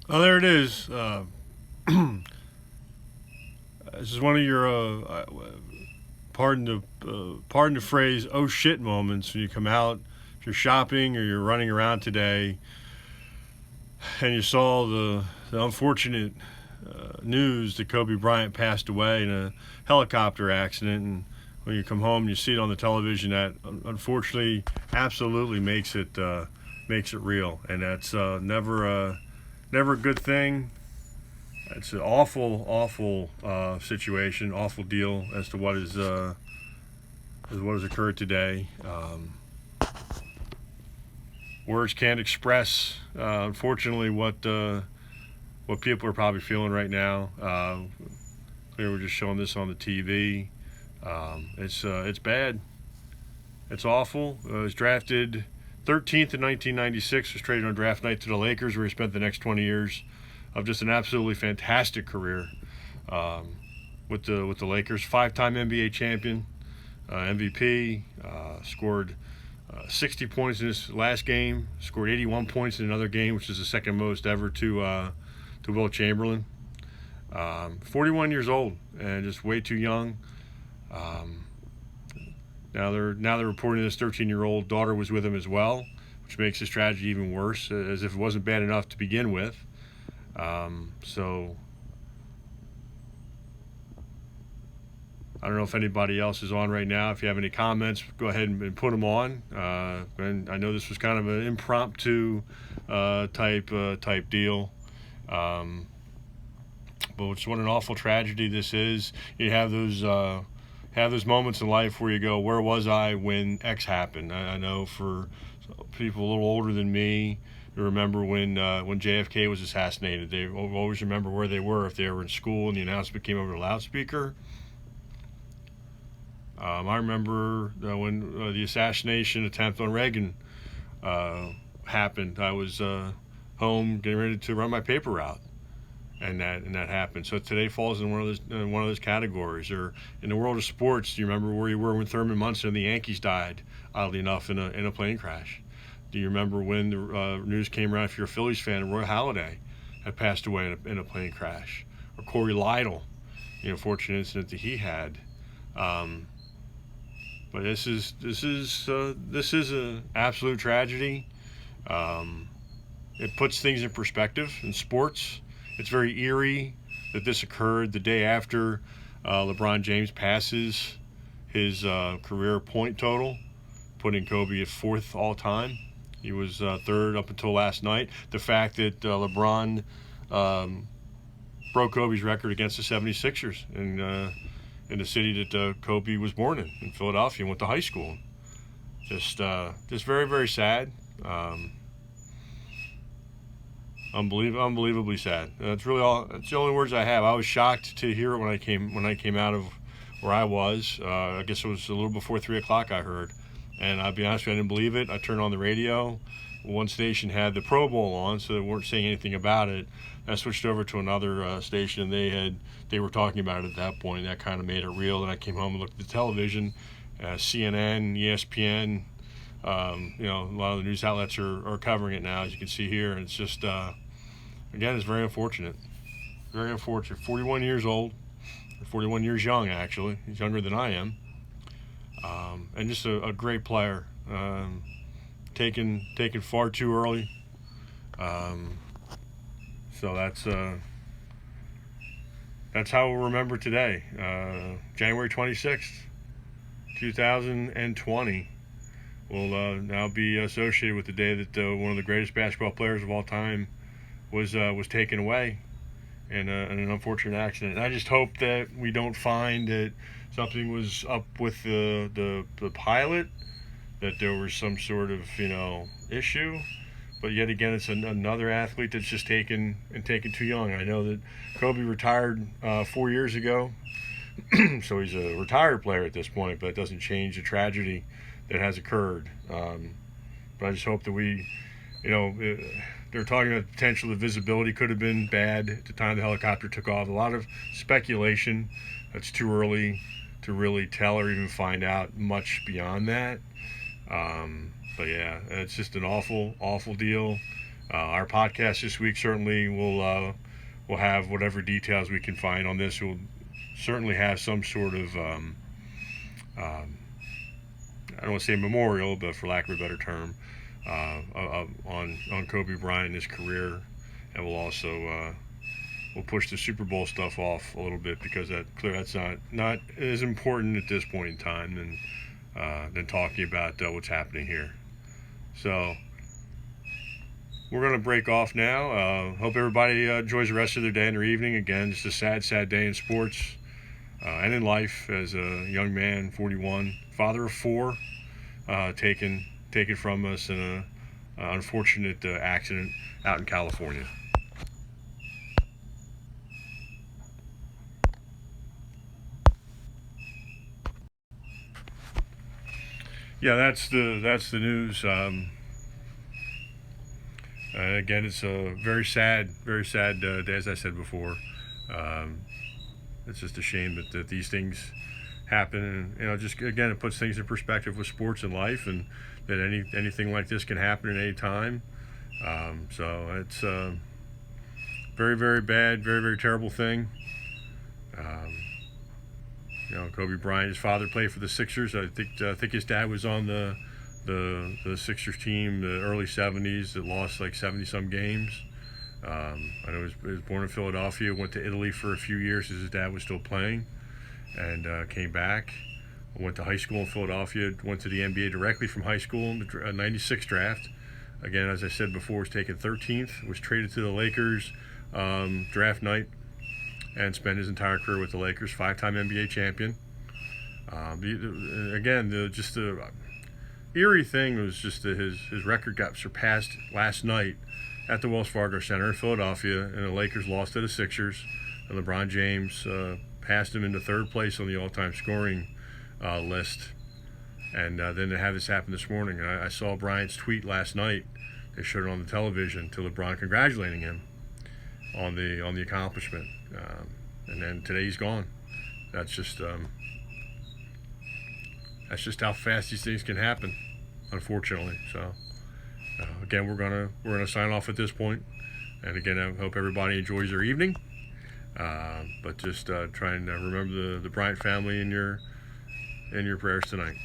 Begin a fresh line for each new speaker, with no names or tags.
Oh, there it is. This is one of your pardon the phrase, oh shit moments when you come out, if you're shopping or you're running around today, and you saw the unfortunate news that Kobe Bryant passed away in a helicopter accident, and when you come home and you see it on the television, that unfortunately absolutely makes it real, and that's never a good thing. It's an awful situation, awful deal as to what has occurred today. Words can't express, unfortunately, what people are probably feeling right now. They were just showing this on the TV. It's bad. It's awful. It was drafted 13th in 1996. Was traded on draft night to the Lakers, where he spent the next 20 years of just an absolutely fantastic career with the Lakers. Five-time NBA champion, MVP. Scored 60 points in his last game. Scored 81 points in another game, which is the second most ever to Will Chamberlain. 41 years old and just way too young. Um, now they're reporting this 13-year-old daughter was with him as well, which makes this tragedy even worse, as if it wasn't bad enough to begin with. So I don't know if anybody else is on right now. If you have any comments, go ahead and put them on. And I know this was kind of an impromptu type deal. Um, but it's what an awful tragedy this is. You have those moments in life where you go, where was I when X happened? I know for people a little older than me, you remember when JFK was assassinated. They always remember where they were if they were in school and the announcement came over the loudspeaker. I remember when the assassination attempt on Reagan uh, happened. I was home getting ready to run my paper route, and that happened. So today falls in one of those categories. Or in the world of sports, do you remember where you were when Thurman Munson and the Yankees died? Oddly enough, in a plane crash. Do you remember when the news came around? If you're a Phillies fan, Roy Halladay had passed away in a plane crash, or Corey Lytle, unfortunate incident that he had. Um, but this is an absolute tragedy. Um, it puts things in perspective in sports. It's very eerie that this occurred the day after LeBron James passes his career point total, putting Kobe at fourth all time. He was third up until last night. The fact that LeBron um, broke Kobe's record against the 76ers in the city that Kobe was born in Philadelphia, and went to high school. Just very, very sad. Um, Unbelievably sad. That's really all. That's the only words I have. I was shocked to hear it when I came out of where I was. I guess it was a little before 3 o'clock. I heard, and I'll be honest with you, I didn't believe it. I turned on the radio. One station had the Pro Bowl on, so they weren't saying anything about it. I switched over to another station, and they were talking about it at that point. That kind of made it real. And I came home and looked at the television, CNN, ESPN. A lot of the news outlets are covering it now, as you can see here, and it's just. Again, it's very unfortunate. Very unfortunate. 41 years old. 41 years young, actually. He's younger than I am. And just a great player. Taken far too early. Um, so that's how we'll remember today. January 26th, 2020 will now be associated with the day that one of the greatest basketball players of all time was taken away in an unfortunate accident. And I just hope that we don't find that something was up with the pilot, that there was some sort of issue. But yet again, it's another athlete that's just taken too young. I know that Kobe retired 4 years ago, so he's a retired player at this point. But it doesn't change the tragedy that has occurred. But I just hope that we, they're talking about the potential the visibility could have been bad at the time the helicopter took off. A lot of speculation. That's too early to really tell or even find out much beyond that. But yeah, it's just an awful deal. Our podcast this week certainly will have whatever details we can find on this. We'll certainly have some sort of I don't want to say memorial, but for lack of a better term, on Kobe Bryant and his career, and we'll also we'll push the Super Bowl stuff off a little bit because that's not as important at this point in time than talking about what's happening here. So we're going to break off now. Hope everybody enjoys the rest of their day and their evening. Again, it's a sad day in sports and in life as a young man, 41, father of 4, taken from us in an unfortunate accident out in California. Yeah, that's the news. Again, it's a very sad day, as I said before. Um, it's just a shame that these things happen, and just again, it puts things in perspective with sports and life, and that anything like this can happen at any time. So it's very bad, very terrible thing. Um, Kobe Bryant, his father played for the Sixers. I think his dad was on the Sixers team the early '70s that lost like 70 some games. I know he was born in Philadelphia, went to Italy for a few years as his dad was still playing, and came back. Went to high school in Philadelphia, went to the NBA directly from high school in the '96 draft. Again, as I said before, was taken 13th, was traded to the Lakers draft night, and spent his entire career with the Lakers, 5-time NBA champion. Again, the eerie thing was just that his record got surpassed last night at the Wells Fargo Center in Philadelphia, and the Lakers lost to the Sixers, and LeBron James passed him into third place on the all-time scoring list. And then to have this happen this morning, and I saw Bryant's tweet last night. They showed it on the television to LeBron congratulating him on the accomplishment. And then today he's gone. That's just how fast these things can happen, unfortunately. So again, we're gonna sign off at this point. And again, I hope everybody enjoys their evening. But just trying to remember the Bryant family in your prayers tonight.